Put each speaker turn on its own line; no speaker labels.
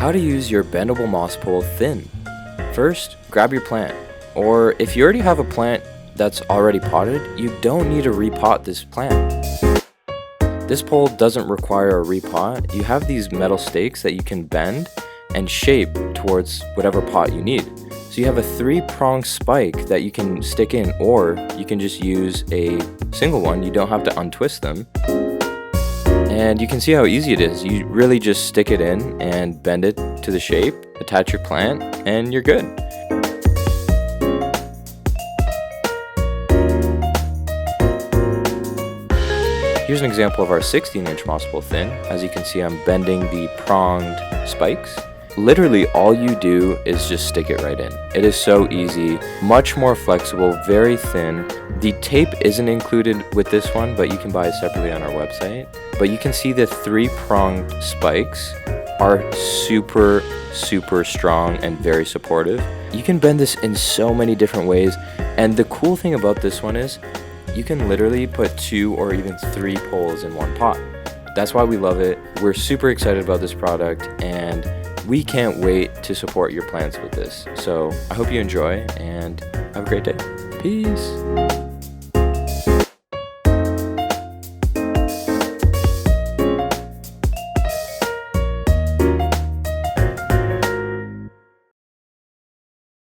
How to use your bendable moss pole thin. First, grab your plant, or if you already have a plant that's already potted, you don't need to repot this plant. This pole doesn't require a repot. You have these metal stakes that you can bend and shape towards whatever pot you need. So you have a 3-pronged spike that you can stick in, or you can just use a single one. You don't have to untwist them. And you can see how easy it is. You really just stick it in and bend it to the shape, attach your plant, and you're good. Here's an example of our 16-inch moss pole thin. As you can see, I'm bending the pronged spikes. Literally all you do is just stick it right in. It is so easy, much more flexible, very thin. The tape isn't included with this one, but you can buy it separately on our website. But you can see the 3-pronged spikes are super strong and very supportive. You can bend this in so many different ways, and the cool thing about this one is you can literally put 2 or even 3 poles in one pot. That's why we love it. We're super excited about this product, and we can't wait to support your plants with this. So I hope you enjoy and have a great day. Peace.